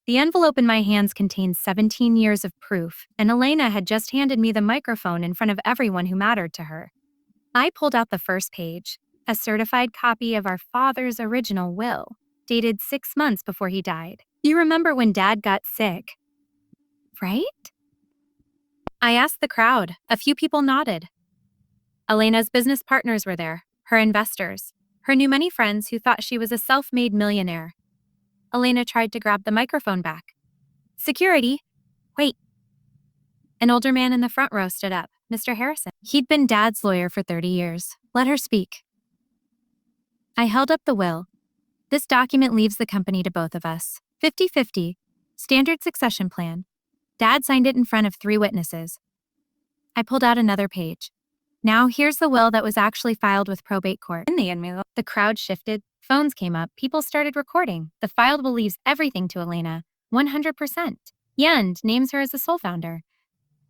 The envelope in my hands contained 17 years of proof, and Elena had just handed me the microphone in front of everyone who mattered to her. I pulled out the first page, a certified copy of our father's original will, dated 6 months before he died. You remember when Dad got sick, right? I asked the crowd. A few people nodded. Elena's business partners were there, her investors, her new money friends who thought she was a self-made millionaire. Elena tried to grab the microphone back. Security! Wait. An older man in the front row stood up, Mr. Harrison. He'd been Dad's lawyer for 30 years. Let her speak. I held up the will. This document leaves the company to both of us. 50-50. Standard succession plan. Dad signed it in front of 3 witnesses. I pulled out another page. Now here's the will that was actually filed with probate court. The crowd shifted, phones came up, people started recording. The filed will leaves everything to Elena, 100%. Yend names her as the sole founder.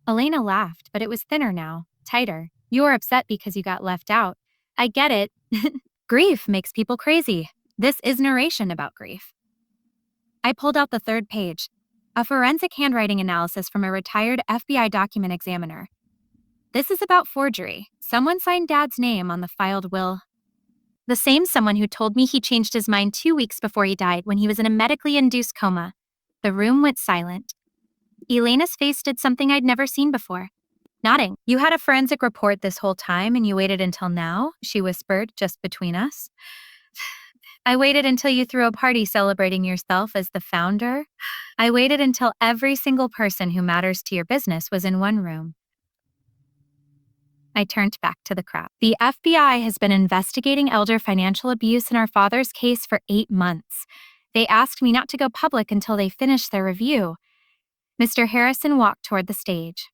Elena laughed, but it was thinner now, tighter. You're upset because you got left out. I get it. Grief makes people crazy. This is narration about grief. I pulled out the third page, a forensic handwriting analysis from a retired FBI document examiner. This is about forgery. Someone signed Dad's name on the filed will. The same someone who told me he changed his mind 2 weeks before he died when he was in a medically induced coma. The room went silent. Elena's face did something I'd never seen before. Nodding. You had a forensic report this whole time and you waited until now, she whispered, just between us. I waited until you threw a party celebrating yourself as the founder. I waited until every single person who matters to your business was in one room. I turned back to the crowd. The FBI has been investigating elder financial abuse in our father's case for 8 months. They asked me not to go public until they finished their review. Mr. Harrison walked toward the stage.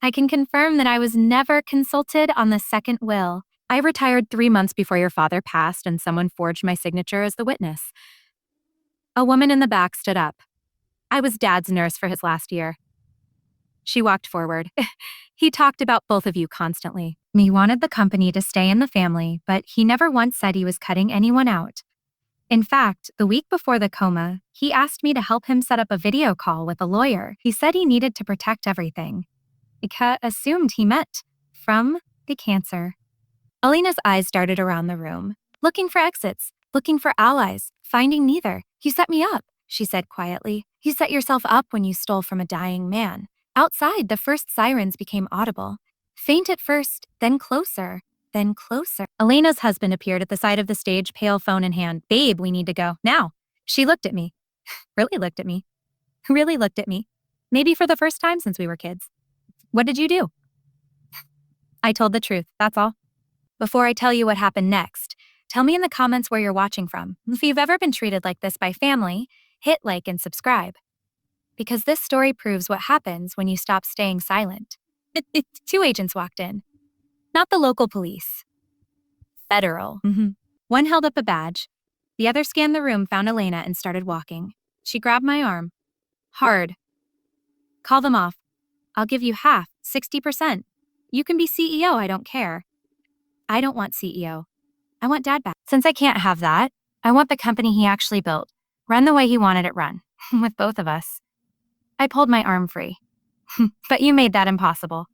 I can confirm that I was never consulted on the second will. I retired 3 months before your father passed, and someone forged my signature as the witness. A woman in the back stood up. I was Dad's nurse for his last year. She walked forward. He talked about both of you constantly. He wanted the company to stay in the family, but he never once said he was cutting anyone out. In fact, the week before the coma, he asked me to help him set up a video call with a lawyer. He said he needed to protect everything. I assumed he meant from the cancer. Elena's eyes darted around the room, looking for exits, looking for allies, finding neither. You set me up, she said quietly. You set yourself up when you stole from a dying man. Outside, the first sirens became audible. Faint at first, then closer. Then closer. Elena's husband appeared at the side of the stage, pale phone in hand. Babe, we need to go. Now. She looked at me. Really looked at me. Really looked at me. Maybe for the first time since we were kids. What did you do? I told the truth, that's all. Before I tell you what happened next, tell me in the comments where you're watching from. If you've ever been treated like this by family, hit like and subscribe. Because this story proves what happens when you stop staying silent. 2 agents walked in. Not the local police. Federal. One held up a badge. The other scanned the room, found Elena, and started walking. She grabbed my arm. Hard. Call them off. I'll give you half, 60%. You can be CEO, I don't care. I don't want CEO. I want Dad back. Since I can't have that, I want the company he actually built. Run the way he wanted it run. With both of us. I pulled my arm free. But you made that impossible.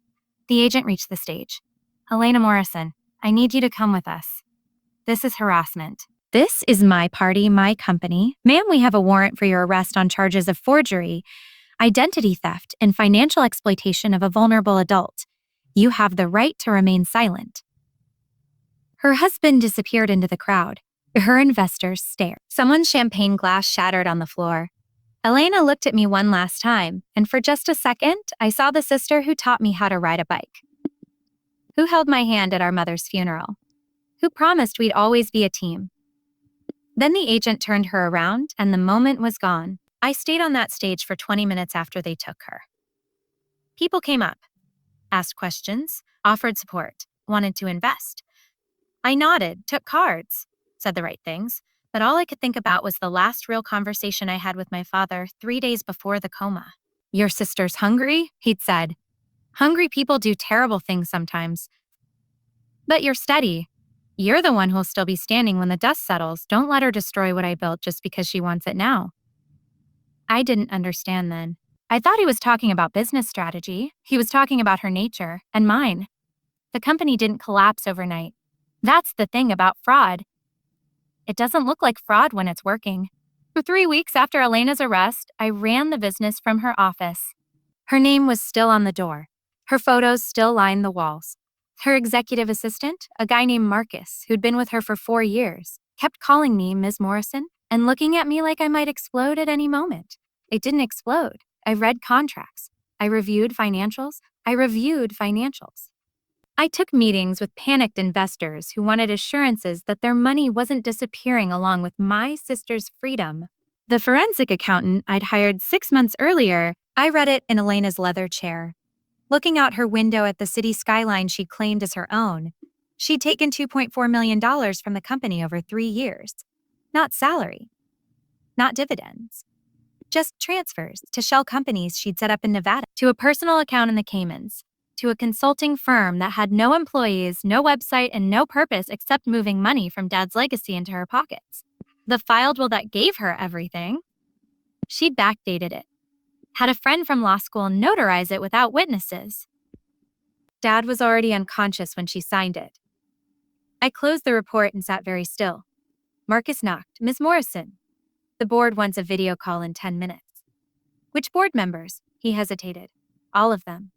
The agent reached the stage. Elena Morrison, I need you to come with us. This is harassment. This is my party, my company. Ma'am, we have a warrant for your arrest on charges of forgery, identity theft, and financial exploitation of a vulnerable adult. You have the right to remain silent. Her husband disappeared into the crowd. Her investors stared. Someone's champagne glass shattered on the floor. Elena looked at me one last time, and for just a second, I saw the sister who taught me how to ride a bike. Who held my hand at our mother's funeral? Who promised we'd always be a team? Then the agent turned her around, and the moment was gone. I stayed on that stage for 20 minutes after they took her. People came up, asked questions, offered support, wanted to invest. I nodded, took cards, said the right things, but all I could think about was the last real conversation I had with my father 3 days before the coma. Your sister's hungry? He'd said. Hungry people do terrible things sometimes. But you're steady. You're the one who'll still be standing when the dust settles. Don't let her destroy what I built just because she wants it now. I didn't understand then. I thought he was talking about business strategy. He was talking about her nature and mine. The company didn't collapse overnight. That's the thing about fraud. It doesn't look like fraud when it's working. For 3 weeks after Elena's arrest, I ran the business from her office. Her name was still on the door. Her photos still lined the walls. Her executive assistant, a guy named Marcus, who'd been with her for 4 years, kept calling me Ms. Morrison and looking at me like I might explode at any moment. It didn't explode. I read contracts. I reviewed financials. I took meetings with panicked investors who wanted assurances that their money wasn't disappearing along with my sister's freedom. The forensic accountant I'd hired 6 months earlier, I read it in Elena's leather chair. Looking out her window at the city skyline she claimed as her own, she'd taken $2.4 million from the company over 3 years. Not salary. Not dividends. Just transfers to shell companies she'd set up in Nevada, to a personal account in the Caymans, to a consulting firm that had no employees, no website, and no purpose except moving money from Dad's legacy into her pockets. The filed will that gave her everything. She'd backdated it. Had a friend from law school notarize it without witnesses. Dad was already unconscious when she signed it. I closed the report and sat very still. Marcus knocked. Ms. Morrison. The board wants a video call in 10 minutes. Which board members? He hesitated. All of them.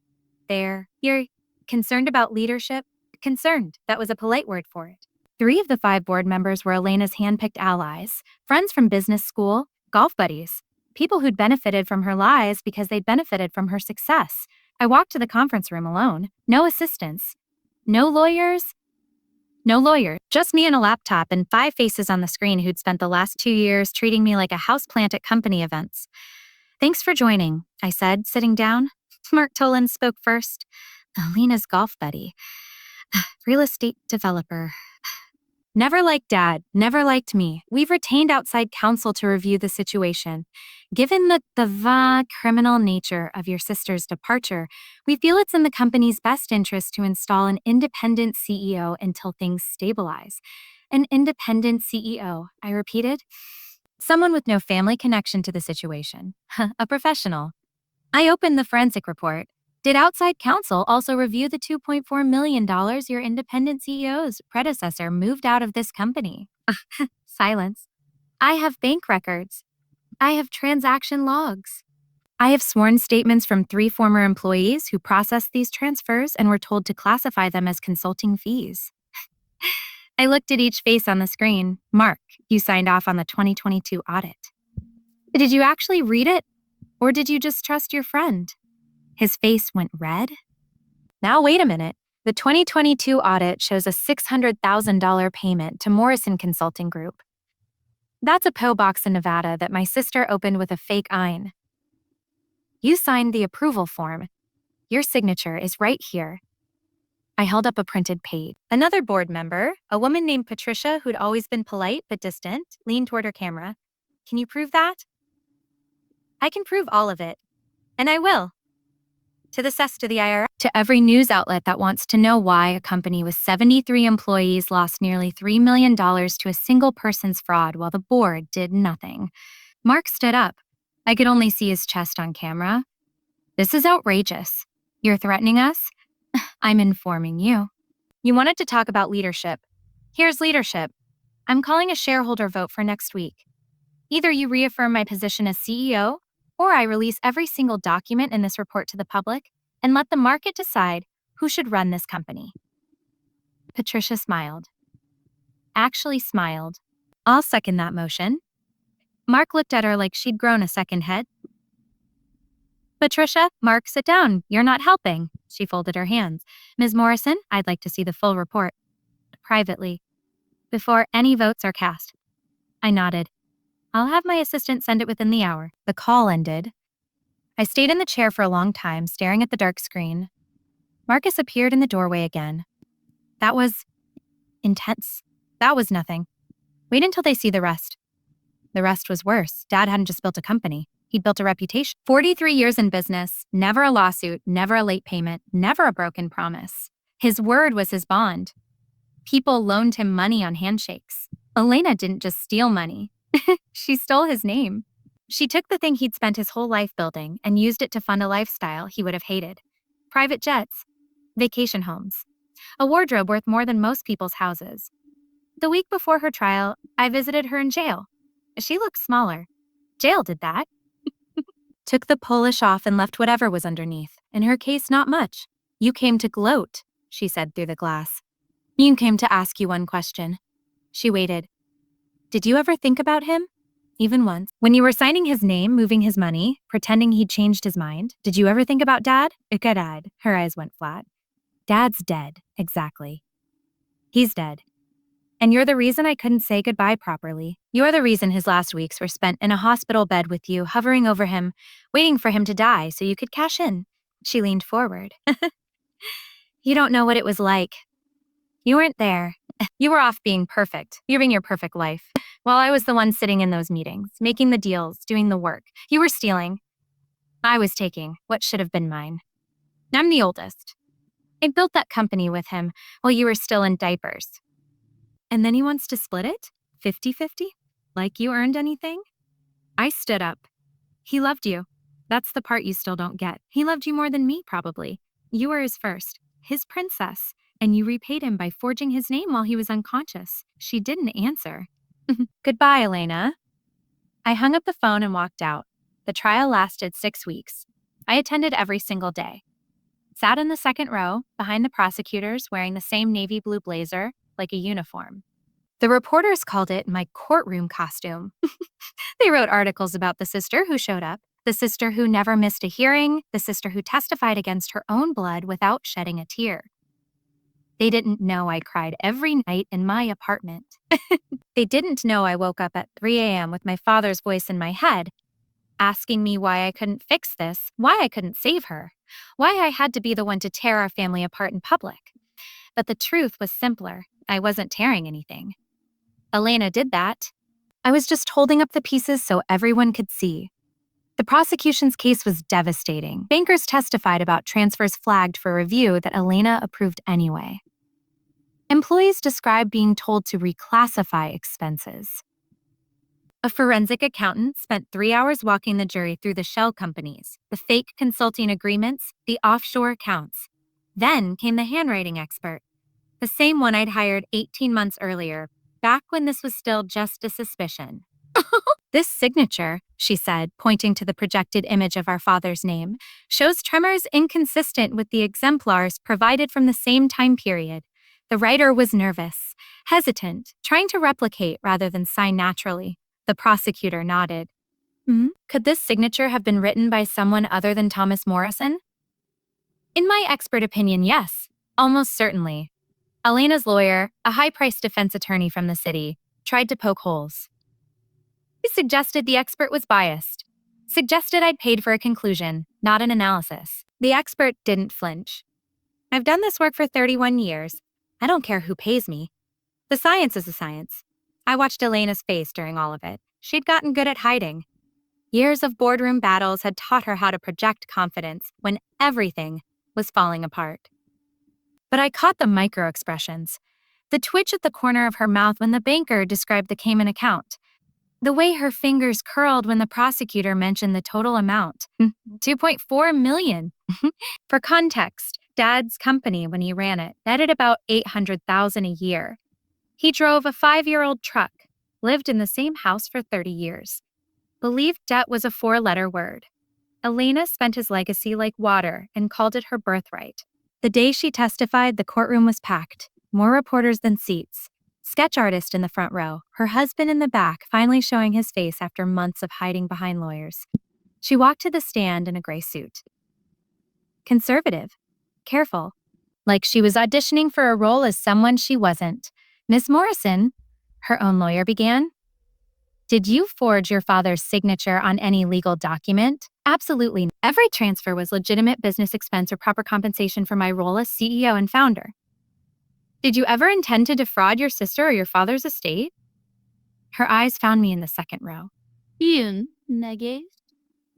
You're concerned about leadership? Concerned. That was a polite word for it. 3 of the 5 board members were Elena's handpicked allies, friends from business school, golf buddies, people who'd benefited from her lies because they'd benefited from her success. I walked to the conference room alone. No assistants. No lawyers. Just me and a laptop and 5 faces on the screen who'd spent the last 2 years treating me like a houseplant at company events. Thanks for joining, I said, sitting down. Mark Tolan spoke first. Elena's golf buddy. Real estate developer. Never liked Dad, never liked me. We've retained outside counsel to review the situation. Given the criminal nature of your sister's departure, we feel it's in the company's best interest to install an independent CEO until things stabilize. An independent CEO, I repeated. Someone with no family connection to the situation. A professional. I opened the forensic report. Did outside counsel also review the $2.4 million your independent CEO's predecessor moved out of this company? Silence. I have bank records. I have transaction logs. I have sworn statements from 3 former employees who processed these transfers and were told to classify them as consulting fees. I looked at each face on the screen. Mark, you signed off on the 2022 audit. Did you actually read it? Or did you just trust your friend? His face went red. Now wait a minute. The 2022 audit shows a $600,000 payment to Morrison Consulting Group. That's a PO box in Nevada that my sister opened with a fake EIN. You signed the approval form. Your signature is right here. I held up a printed page. Another board member, a woman named Patricia who'd always been polite but distant, leaned toward her camera. Can you prove that? I can prove all of it. And I will. To the CES, to the IRS, to every news outlet that wants to know why a company with 73 employees lost nearly $3 million to a single person's fraud while the board did nothing. Mark stood up. I could only see his chest on camera. This is outrageous. You're threatening us? I'm informing you. You wanted to talk about leadership. Here's leadership. I'm calling a shareholder vote for next week. Either you reaffirm my position as CEO, or I release every single document in this report to the public and let the market decide who should run this company. Patricia smiled. Actually smiled. I'll second that motion. Mark looked at her like she'd grown a second head. Patricia, Mark, sit down. You're not helping. She folded her hands. Ms. Morrison, I'd like to see the full report. Privately. Before any votes are cast. I nodded. I'll have my assistant send it within the hour. The call ended. I stayed in the chair for a long time, staring at the dark screen. Marcus appeared in the doorway again. That was intense. That was nothing. Wait until they see the rest. The rest was worse. Dad hadn't just built a company. He'd built a reputation. 43 years in business, never a lawsuit, never a late payment, never a broken promise. His word was his bond. People loaned him money on handshakes. Elena didn't just steal money. She stole his name. She took the thing he'd spent his whole life building and used it to fund a lifestyle he would have hated. Private jets, vacation homes, a wardrobe worth more than most people's houses. The week before her trial, I visited her in jail. She looked smaller. Jail did that. Took the polish off and left whatever was underneath. In her case, not much. You came to gloat, she said through the glass. You came to ask you one question. She waited. Did you ever think about him? Even once. When you were signing his name, moving his money, pretending he'd changed his mind, did you ever think about Dad? Dad. Her eyes went flat. Dad's dead, exactly. He's dead. And you're the reason I couldn't say goodbye properly. You're the reason his last weeks were spent in a hospital bed with you, hovering over him, waiting for him to die so you could cash in. She leaned forward. You don't know what it was like. You weren't there. You were off being perfect, living your perfect life, while I was the one sitting in those meetings, making the deals, doing the work. You were stealing. I was taking what should have been mine. I'm the oldest. I built that company with him while you were still in diapers. And then he wants to split it? 50-50? Like you earned anything? I stood up. He loved you. That's the part you still don't get. He loved you more than me, probably. You were his first, his princess, and you repaid him by forging his name while he was unconscious. She didn't answer. Goodbye, Elena. I hung up the phone and walked out. The trial lasted 6 weeks. I attended every single day. Sat in the second row, behind the prosecutors, wearing the same navy blue blazer, like a uniform. The reporters called it my courtroom costume. They wrote articles about the sister who showed up, the sister who never missed a hearing, the sister who testified against her own blood without shedding a tear. They didn't know I cried every night in my apartment. They didn't know I woke up at 3 a.m. with my father's voice in my head, asking me why I couldn't fix this, why I couldn't save her, why I had to be the one to tear our family apart in public. But the truth was simpler. I wasn't tearing anything. Elena did that. I was just holding up the pieces so everyone could see. The prosecution's case was devastating. Bankers testified about transfers flagged for review that Elena approved anyway. Employees described being told to reclassify expenses. A forensic accountant spent 3 hours walking the jury through the shell companies, the fake consulting agreements, the offshore accounts. Then came the handwriting expert, the same one I'd hired 18 months earlier, back when this was still just a suspicion. This signature, she said, pointing to the projected image of our father's name, shows tremors inconsistent with the exemplars provided from the same time period. The writer was nervous, hesitant, trying to replicate rather than sign naturally. The prosecutor nodded. Could this signature have been written by someone other than Thomas Morrison? In my expert opinion, yes, almost certainly. Elena's lawyer, a high-priced defense attorney from the city, tried to poke holes. He suggested the expert was biased, suggested I'd paid for a conclusion, not an analysis. The expert didn't flinch. I've done this work for 31 years. I don't care who pays me. The science is the science. I watched Elena's face during all of it. She'd gotten good at hiding. Years of boardroom battles had taught her how to project confidence when everything was falling apart. But I caught the micro-expressions. The twitch at the corner of her mouth when the banker described the Cayman account. The way her fingers curled when the prosecutor mentioned the total amount. $2.4 million. For context, Dad's company, when he ran it, netted about $800,000 a year. He drove a 5-year-old truck, lived in the same house for 30 years. Believed debt was a 4-letter word. Elena spent his legacy like water and called it her birthright. The day she testified, the courtroom was packed, more reporters than seats. Sketch artist in the front row, her husband in the back, finally showing his face after months of hiding behind lawyers. She walked to the stand in a gray suit. Conservative, careful, like she was auditioning for a role as someone she wasn't. Miss Morrison, her own lawyer began. Did you forge your father's signature on any legal document? Absolutely. Every transfer was legitimate business expense or proper compensation for my role as CEO and founder. Did you ever intend to defraud your sister or your father's estate? Her eyes found me in the second row.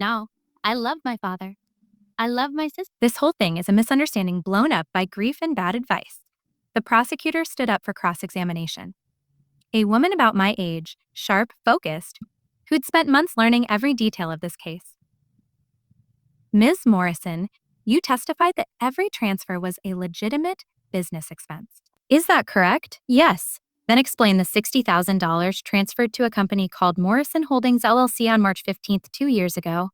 No, I love my father. I love my sister. This whole thing is a misunderstanding blown up by grief and bad advice. The prosecutor stood up for cross-examination. A woman about my age, sharp, focused, who'd spent months learning every detail of this case. Ms. Morrison, you testified that every transfer was a legitimate business expense. Is that correct? Yes. Then explain the $60,000 transferred to a company called Morrison Holdings LLC on March 15th, 2 years ago.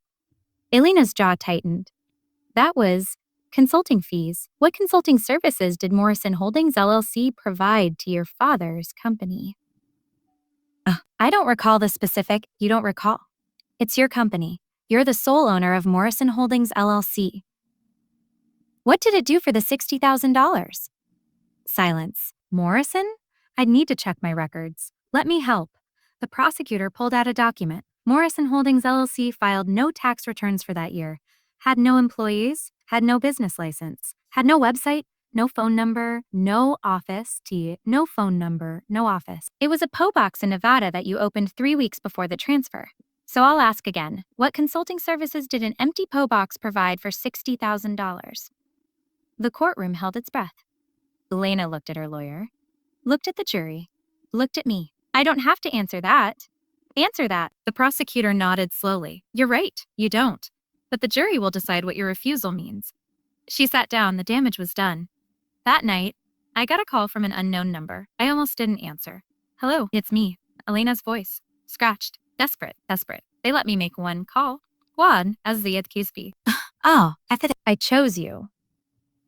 Elena's jaw tightened. That was consulting fees. What consulting services did Morrison Holdings LLC provide to your father's company? I don't recall the specific. You don't recall. It's your company. You're the sole owner of Morrison Holdings LLC. What did it do for the $60,000? Silence. Morrison? I'd need to check my records. Let me help. The prosecutor pulled out a document. Morrison Holdings LLC filed no tax returns for that year, had no employees, had no business license, had no website, no phone number, no office, no phone number, no office. It was a PO box in Nevada that you opened 3 weeks before the transfer. So I'll ask again, what consulting services did an empty PO box provide for $60,000? The courtroom held its breath. Elena looked at her lawyer, looked at the jury, looked at me. I don't have to answer that. Answer that. The prosecutor nodded slowly. You're right, you don't. But the jury will decide what your refusal means. She sat down. The damage was done. That night, I got a call from an unknown number. I almost didn't answer. Hello, it's me. Elena's voice. Scratched. Desperate. They let me make one call. One, as the Kisby. Oh, I chose you.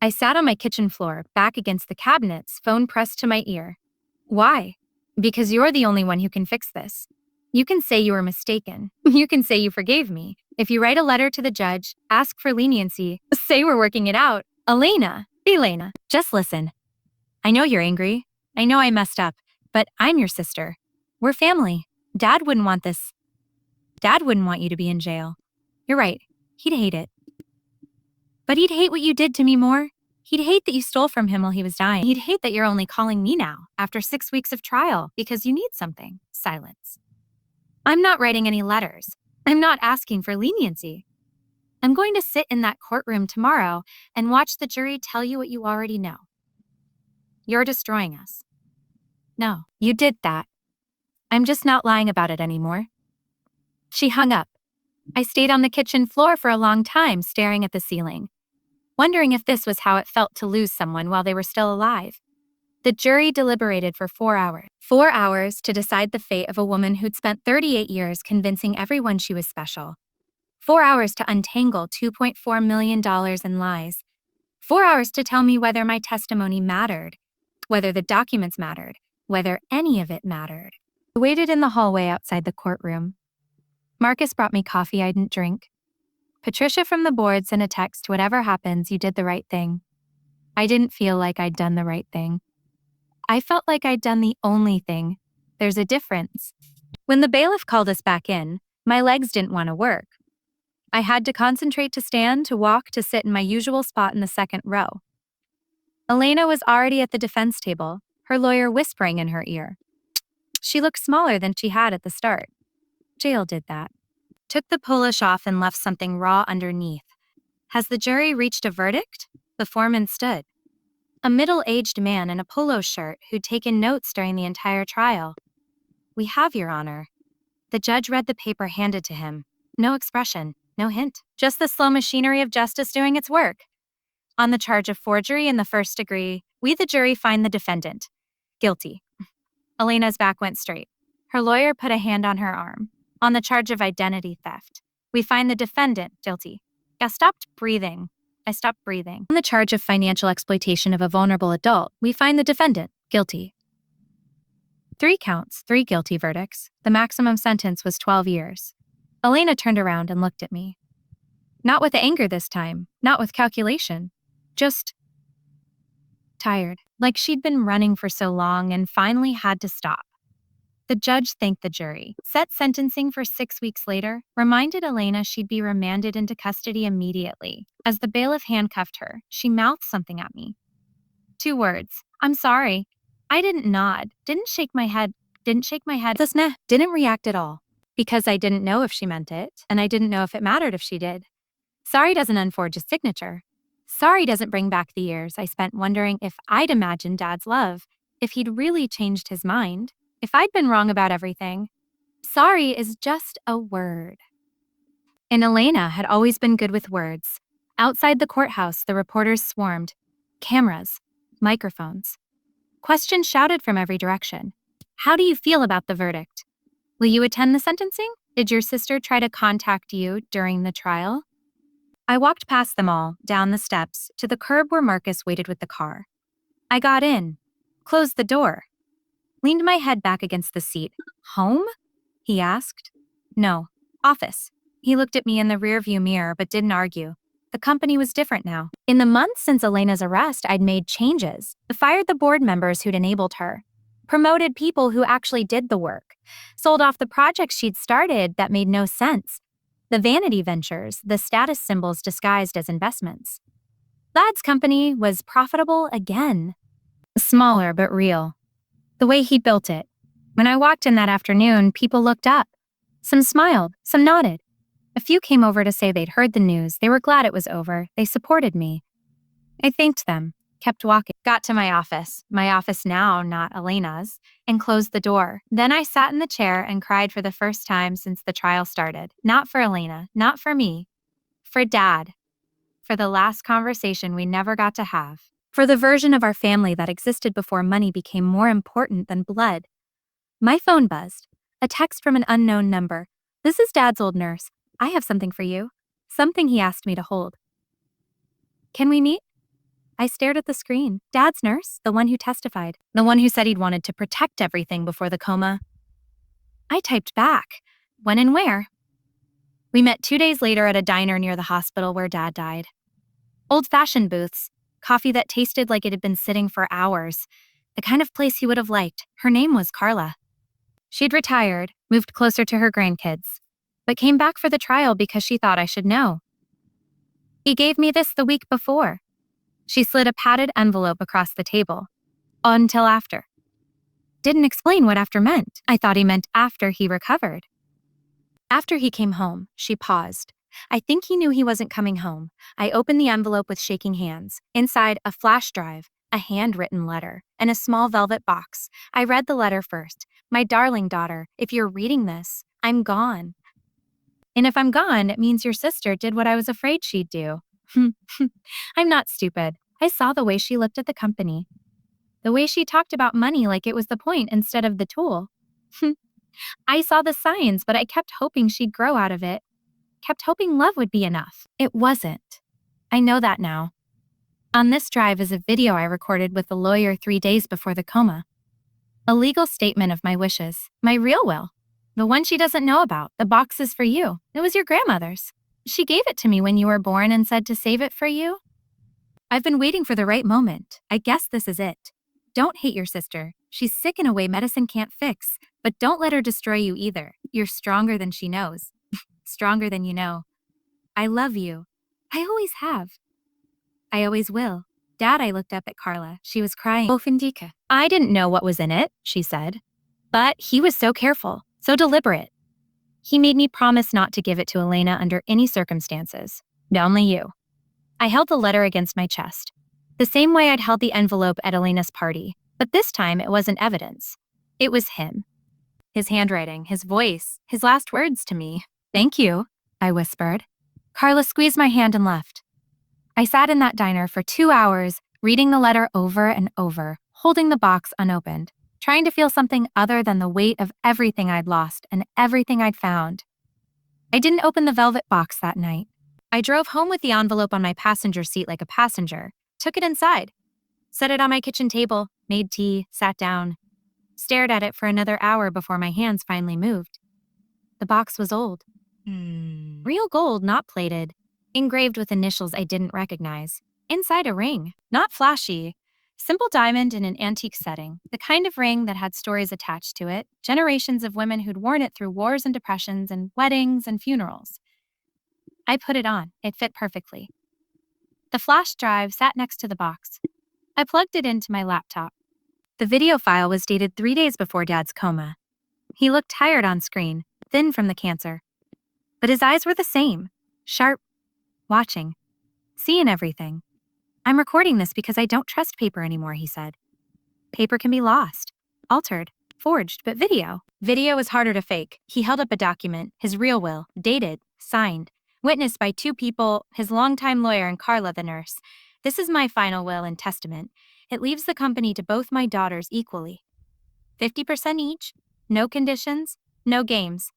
I sat on my kitchen floor, back against the cabinets, phone pressed to my ear. Why? Because you're the only one who can fix this. You can say you were mistaken. You can say you forgave me. If you write a letter to the judge, ask for leniency, say we're working it out. Elena, just listen. I know you're angry. I know I messed up, but I'm your sister. We're family. Dad wouldn't want this. Dad wouldn't want you to be in jail. You're right. He'd hate it. But he'd hate what you did to me more. He'd hate that you stole from him while he was dying. He'd hate that you're only calling me now, after 6 weeks of trial, because you need something. Silence. I'm not writing any letters. I'm not asking for leniency. I'm going to sit in that courtroom tomorrow and watch the jury tell you what you already know. You're destroying us. No, you did that. I'm just not lying about it anymore. She hung up. I stayed on the kitchen floor for a long time, staring at the ceiling, wondering if this was how it felt to lose someone while they were still alive. The jury deliberated for 4 hours. 4 hours to decide the fate of a woman who'd spent 38 years convincing everyone she was special. 4 hours to untangle $2.4 million in lies. 4 hours to tell me whether my testimony mattered, whether the documents mattered, whether any of it mattered. I waited in the hallway outside the courtroom. Marcus brought me coffee I didn't drink. Patricia from the board sent a text, whatever happens, you did the right thing. I didn't feel like I'd done the right thing. I felt like I'd done the only thing. There's a difference. When the bailiff called us back in, my legs didn't want to work. I had to concentrate to stand, to walk, to sit in my usual spot in the second row. Elena was already at the defense table, her lawyer whispering in her ear. She looked smaller than she had at the start. Jail did that. Took the polish off and left something raw underneath. Has the jury reached a verdict? The foreman stood. A middle-aged man in a polo shirt who'd taken notes during the entire trial. We have, Your Honor. The judge read the paper handed to him. No expression, no hint. Just the slow machinery of justice doing its work. On the charge of forgery in the first degree, we the jury find the defendant guilty. Elena's back went straight. Her lawyer put a hand on her arm. On the charge of identity theft, we find the defendant guilty. I stopped breathing. On the charge of financial exploitation of a vulnerable adult, we find the defendant guilty. 3 counts, 3 guilty verdicts. The maximum sentence was 12 years. Elena turned around and looked at me. Not with anger this time, not with calculation. Just tired, like she'd been running for so long and finally had to stop. The judge thanked the jury, set sentencing for 6 weeks later, reminded Elena she'd be remanded into custody immediately. As the bailiff handcuffed her, she mouthed something at me. 2 words. I'm sorry. I didn't nod, didn't shake my head. Just didn't react at all. Because I didn't know if she meant it, and I didn't know if it mattered if she did. Sorry doesn't unforge a signature. Sorry doesn't bring back the years I spent wondering if I'd imagined Dad's love, if he'd really changed his mind. If I'd been wrong about everything. Sorry is just a word. And Elena had always been good with words. Outside the courthouse, the reporters swarmed. Cameras, microphones. Questions shouted from every direction. How do you feel about the verdict? Will you attend the sentencing? Did your sister try to contact you during the trial? I walked past them all, down the steps, to the curb where Marcus waited with the car. I got in, closed the door, leaned my head back against the seat. Home? He asked. No, office. He looked at me in the rearview mirror but didn't argue. The company was different now. In the months since Elena's arrest, I'd made changes. Fired the board members who'd enabled her. Promoted people who actually did the work. Sold off the projects she'd started that made no sense. The vanity ventures, the status symbols disguised as investments. Vlad's company was profitable again. Smaller but real. The way he built it. When I walked in that afternoon, people looked up. Some smiled, some nodded. A few came over to say they'd heard the news. They were glad it was over. They supported me. I thanked them, kept walking. Got to my office now, not Elena's, and closed the door. Then I sat in the chair and cried for the first time since the trial started. Not for Elena, not for me. For Dad. For the last conversation we never got to have. For the version of our family that existed before money became more important than blood. My phone buzzed. A text from an unknown number. This is Dad's old nurse. I have something for you. Something he asked me to hold. Can we meet? I stared at the screen. Dad's nurse, the one who testified. The one who said he'd wanted to protect everything before the coma. I typed back. When and where? We met 2 days later at a diner near the hospital where Dad died. Old-fashioned booths. Coffee that tasted like it had been sitting for hours. The kind of place he would have liked. Her name was Carla. She'd retired, moved closer to her grandkids, but came back for the trial because she thought I should know. He gave me this the week before. She slid a padded envelope across the table. Until after. Didn't explain what after meant. I thought he meant after he recovered. After he came home, she paused. I think he knew he wasn't coming home. I opened the envelope with shaking hands. Inside, a flash drive, a handwritten letter, and a small velvet box. I read the letter first. My darling daughter, if you're reading this, I'm gone. And if I'm gone, it means your sister did what I was afraid she'd do. I'm not stupid. I saw the way she looked at the company. The way she talked about money like it was the point instead of the tool. I saw the signs, but I kept hoping she'd grow out of it. Kept hoping love would be enough. It wasn't. I know that now. On this drive is a video I recorded with the lawyer 3 days before the coma. A legal statement of my wishes. My real will. The one she doesn't know about. The box is for you. It was your grandmother's. She gave it to me when you were born and said to save it for you. I've been waiting for the right moment. I guess this is it. Don't hate your sister. She's sick in a way medicine can't fix, but don't let her destroy you either. You're stronger than she knows. Stronger than you know. I love you. I always have. I always will. Dad, I looked up at Carla. She was crying. Ofendika. I didn't know what was in it, she said. But he was so careful, so deliberate. He made me promise not to give it to Elena under any circumstances. Only you. I held the letter against my chest. The same way I'd held the envelope at Elena's party. But this time it wasn't evidence. It was him. His handwriting, his voice, his last words to me. Thank you, I whispered. Carla squeezed my hand and left. I sat in that diner for 2 hours, reading the letter over and over, holding the box unopened, trying to feel something other than the weight of everything I'd lost and everything I'd found. I didn't open the velvet box that night. I drove home with the envelope on my passenger seat like a passenger, took it inside, set it on my kitchen table, made tea, sat down, stared at it for another hour before my hands finally moved. The box was old. Real gold, not plated. Engraved with initials I didn't recognize. Inside a ring, not flashy. Simple diamond in an antique setting, the kind of ring that had stories attached to it, generations of women who'd worn it through wars and depressions and weddings and funerals. I put it on. It fit perfectly. The flash drive sat next to the box. I plugged it into my laptop. The video file was dated 3 days before Dad's coma. He looked tired on screen, thin from the cancer. But his eyes were the same, sharp, watching, seeing everything. I'm recording this because I don't trust paper anymore, he said. Paper can be lost, altered, Forged, but video. Video is harder to fake. He held up a document, his real will, dated, signed, witnessed by two people, his longtime lawyer and Carla the nurse. This is my final will and testament. It leaves the company to both my daughters equally. 50% each, no conditions, no games.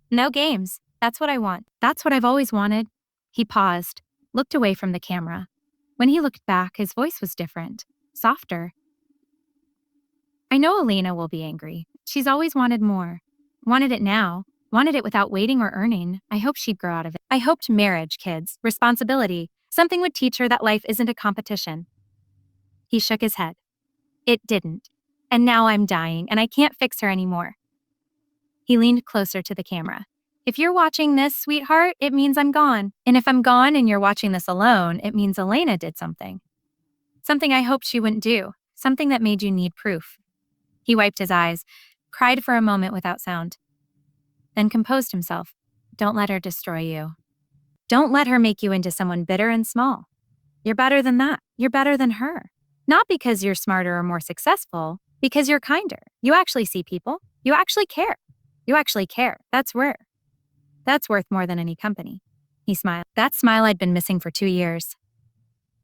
No games. That's what I want. That's what I've always wanted. He paused, looked away from the camera. When he looked back, his voice was different, softer. I know Elena will be angry. She's always wanted more. Wanted it now. Wanted it without waiting or earning. I hope she'd grow out of it. I hoped marriage, kids, responsibility. Something would teach her that life isn't a competition. He shook his head. It didn't. And now I'm dying, and I can't fix her anymore. He leaned closer to the camera. If you're watching this, sweetheart, it means I'm gone. And if I'm gone and you're watching this alone, it means Elena did something. Something I hoped she wouldn't do. Something that made you need proof. He wiped his eyes, cried for a moment without sound, then composed himself. Don't let her destroy you. Don't let her make you into someone bitter and small. You're better than that. You're better than her. Not because you're smarter or more successful, because you're kinder. You actually see people. You actually care. You actually care. That's rare. That's worth more than any company. He smiled. That smile I'd been missing for 2 years.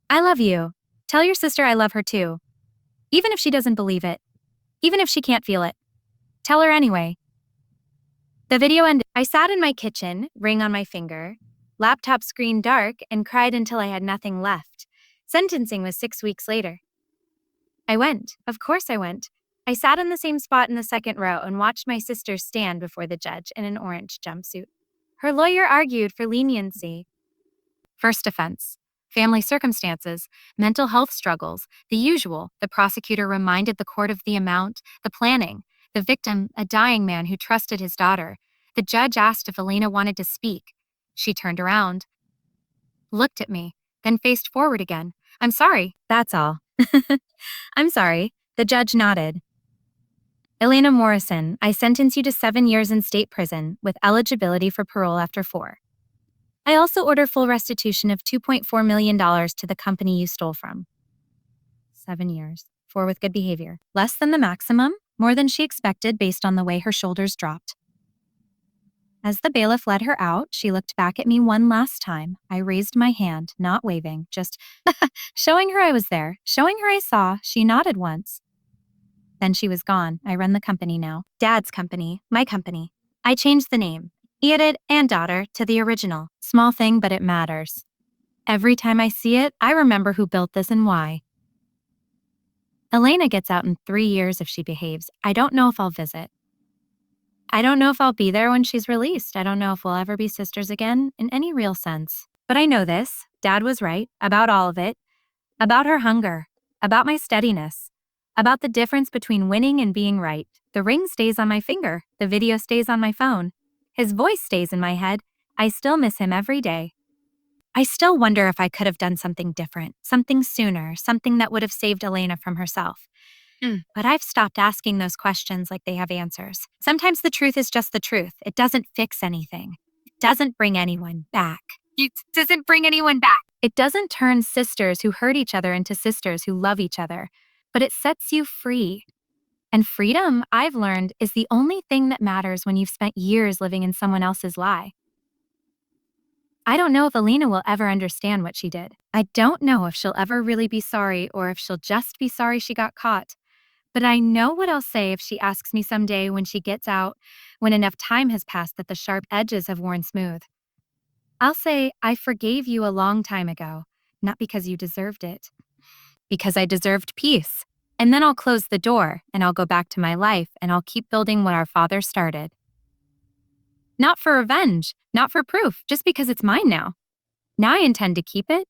I love you. Tell your sister I love her too. Even if she doesn't believe it. Even if she can't feel it. Tell her anyway. The video ended. I sat in my kitchen, ring on my finger, laptop screen dark, and cried until I had nothing left. Sentencing was 6 weeks later. I went. Of course I went. I sat in the same spot in the second row and watched my sister stand before the judge in an orange jumpsuit. Her lawyer argued for leniency. First offense. Family circumstances, mental health struggles, the usual. The prosecutor reminded the court of the amount, the planning. The victim, a dying man who trusted his daughter. The judge asked if Elena wanted to speak. She turned around, looked at me, then faced forward again. I'm sorry, that's all. I'm sorry. The judge nodded. Elena Morrison, I sentence you to 7 years in state prison with eligibility for parole after 4. I also order full restitution of $2.4 million to the company you stole from. 7 years. 4 with good behavior. Less than the maximum, more than she expected based on the way her shoulders dropped. As the bailiff led her out, she looked back at me one last time. I raised my hand, not waving, just showing her I was there, showing her I saw. She nodded once. Then she was gone. I run the company now. Dad's company, my company. I changed the name, Edith and daughter, to the original. Small thing, but it matters. Every time I see it, I remember who built this and why. Elena gets out in 3 years if she behaves. I don't know if I'll visit. I don't know if I'll be there when she's released. I don't know if we'll ever be sisters again in any real sense. But I know this. Dad was right about all of it. About her hunger. About my steadiness. About the difference between winning and being right. The ring stays on my finger. The video stays on my phone. His voice stays in my head. I still miss him every day. I still wonder if I could have done something different, something sooner, something that would have saved Elena from herself. But I've stopped asking those questions like they have answers. Sometimes the truth is just the truth. It doesn't fix anything. It doesn't bring anyone back. It doesn't bring anyone back. It doesn't turn sisters who hurt each other into sisters who love each other. But it sets you free. And freedom, I've learned, is the only thing that matters when you've spent years living in someone else's lie. I don't know if Elena will ever understand what she did. I don't know if she'll ever really be sorry or if she'll just be sorry she got caught. But I know what I'll say if she asks me someday when she gets out, when enough time has passed that the sharp edges have worn smooth. I'll say, I forgave you a long time ago, not because you deserved it, because I deserved peace. And then I'll close the door and I'll go back to my life and I'll keep building what our father started. Not for revenge, not for proof, just because it's mine now. Now I intend to keep it